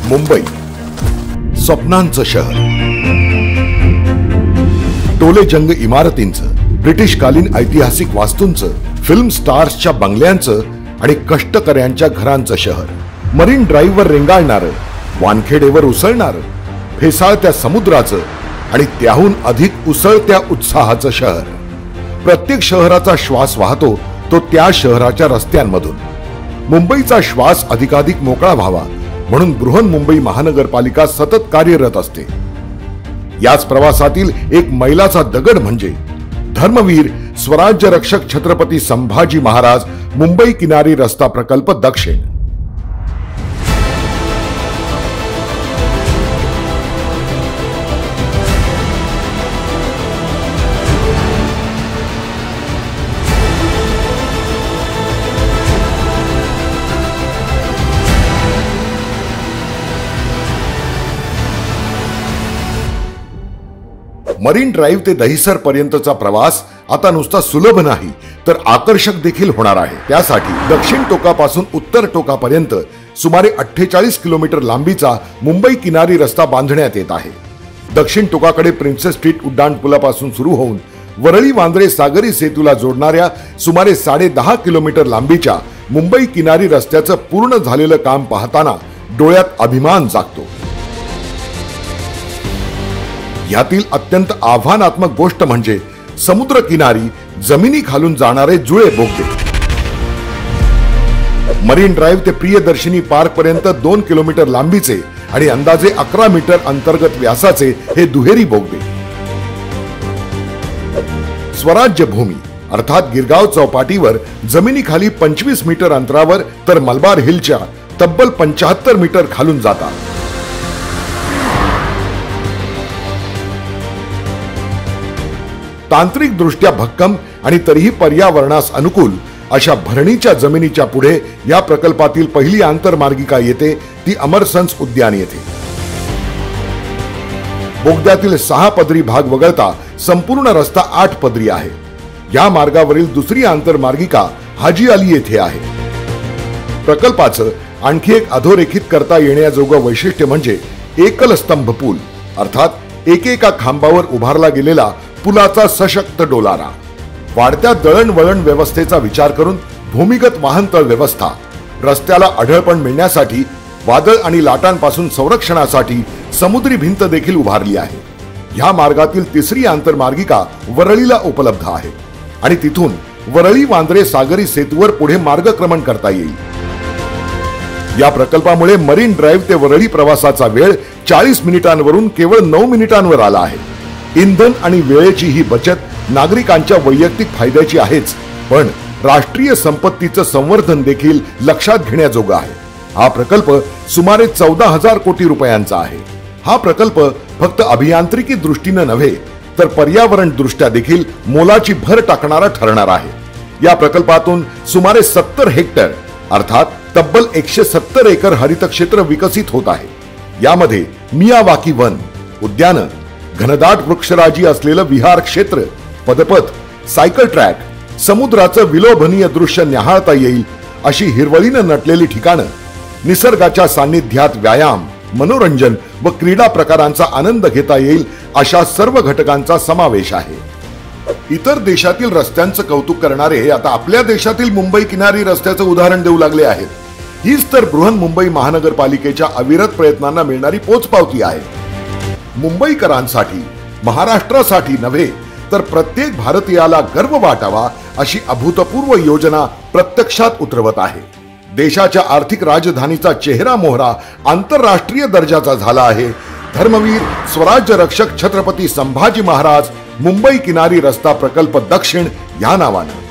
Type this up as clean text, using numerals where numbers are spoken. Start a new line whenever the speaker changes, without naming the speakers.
मुंबई स्वप्नांचं शहर, टोलेजंग इमारतींचं, ब्रिटिशकालीन ऐतिहासिक वास्तूंचं, फिल्म स्टार्सच्या बंगल्यांचं आणि कष्टकऱ्यांच्या घरांचं शहर, मरीन ड्राईव्हवर रेंगाळणारं, वानखेडेवर उसळणारं, फेसाळत्या समुद्राचं आणि त्याहून अधिक उसळत्या उत्साहाचं शहर. प्रत्येक शहराचा श्वास वाहतो तो त्या शहराच्या रस्त्यांमधून. मुंबईचा श्वास अधिकाधिक मोकळा व्हावा म्हणून बृहन्मुंबई महानगरपालिका सतत कार्यरत असते. याच प्रवासातील एक मैलाचा दगड म्हणजे धर्मवीर स्वराज्य रक्षक छत्रपती संभाजी महाराज मुंबई किनारी रस्ता प्रकल्प दक्षिण. मरीन ड्राईव्ह ते दहिसर पर्यंतचा प्रवास आता नुसता सुलभ नाही तर आकर्षक देखील होणार आहे. त्यासाठी दक्षिण टोकापासून उत्तर टोकापर्यंत सुमारे 48 किलोमीटर लांबीचा मुंबई किनारी रस्ता बांधण्यात येत आहे. दक्षिण टोकाकडे प्रिन्सेस स्ट्रीट उड्डाणपुलापासून सुरू होऊन वरळी वांद्रे सागरी सेतूला जोडणाऱ्या सुमारे 10.5 किलोमीटर लांबीच्या मुंबई किनारी रस्त्याचं पूर्ण झालेलं काम पाहताना डोळ्यात अभिमान जागतो. यातील अत्यंत आव्हानात्मक गोष्ट म्हणजे समुद्र किनारी जमिनी खालून जाणारे जुळे बोगदे. मरीन ड्राईव्ह ते प्रियदर्शिनी पार्क पर्यंत 2 किलोमीटर लांबीचे आणि अंदाजे 11 मीटर अंतर्गत व्यासाचे हे दुहेरी बोगदे. स्वराज्य भूमी अर्थात गिरगाव चौपाटीवर जमिनीखाली 25 मीटर अंतरावर तर मलबार हिलच्या तब्बल 75 मीटर खालून जातात. तांत्रिक दृष्ट्या भक्कम आणि तरीही पर्यावरणास अनुकूल अशा भरणीच्या जमिनीच्या पुढे या प्रकल्पातील पहिली आंतरमार्गिका येते ती अमरसन्स उद्यान येथे. बोगद्यातील 6 पदरी भाग वगळता संपूर्ण रस्ता 8 पदरी आहे. या मार्गावरील दुसरी आंतरमार्गिका हाजी अली येथे आहे. प्रकल्पाचं आणखी एक अधोरेखित करता येण्याजोगं वैशिष्ट्य म्हणजे एकल स्तंभ पूल अर्थात एकेका खांबावर उभारला गेलेला पुलाचा सशक्त डोलारा. वाढत्या दळणवळण व्यवस्थेचा विचार करून भूमिगत वाहनतळ व्यवस्था, रस्त्याला अढळपण मिळण्यासाठी वादळ आणि लाटांपासून संरक्षणासाठी समुद्री भिंत देखील उभारली आहे. या मार्गातील तिसरी आंतरमार्गिका वरळीला उपलब्ध आहे आणि तिथून वरळी वांद्रे सागरी सेतूवर पुढे मार्गक्रमण करता येईल. या प्रकल्पामुळे मरीन ड्राईव्ह ते वरळी प्रवासाचा वेळ 40 मिनिटांवरून केवळ 9 मिनिटांवर आला आहे. इंधन आणि वेळेची ही बचत नागरिकांच्या वैयक्तिक फायद्याची आहेच, पण राष्ट्रीय संपत्तीचं संवर्धन देखील लक्षात घेण्याजोगा आहे. हा प्रकल्प सुमारे 14,000 कोटी रुपयांचा आहे. हा प्रकल्प फक्त अभियांत्रिकी दृष्टीने नव्हे तर पर्यावरण दृष्ट्या देखील मोलाची भर टाकणारा ठरणार आहे. या प्रकल्पातून सुमारे 70 हेक्टर अर्थात तब्बल 170 एकर हरित क्षेत्र विकसित होत आहे. यामध्ये मियावाकी वन, उद्यान, घनदाट वृक्षराजी असलेलं विहार क्षेत्र, पदपथ, सायकल ट्रॅक, समुद्राचं विलोभनीय दृश्य न्याहाळता येईल अशी हिरवळीनं नटलेली ठिकाणं, निसर्गाच्या सान्निध्यात व्यायाम, मनोरंजन व क्रीडा प्रकारांचा आनंद घेता येईल अशा सर्व घटकांचा समावेश आहे. इतर देशातील रस्त्यांचं कौतुक करणारे आता आपल्या देशातील मुंबई किनारी रस्त्याचं उदाहरण देऊ लागले आहेत. हीच तर बृहन्मुंबई महानगरपालिकेच्या अविरत प्रयत्नांना मिळणारी पोचपावती आहे. मुंबईकरांसाठी, महाराष्ट्रासाठी नव्हे तर प्रत्येक भारतीयाला गर्व वाटावा अशी अभूतपूर्व योजना प्रत्यक्षात उतरवत आहे. देशाच्या आर्थिक राजधानीचा चेहरा मोहरा आंतरराष्ट्रीय दर्जाचा झाला आहे धर्मवीर स्वराज्य रक्षक छत्रपती संभाजी महाराज मुंबई किनारी रस्ता प्रकल्प दक्षिण या नावानं.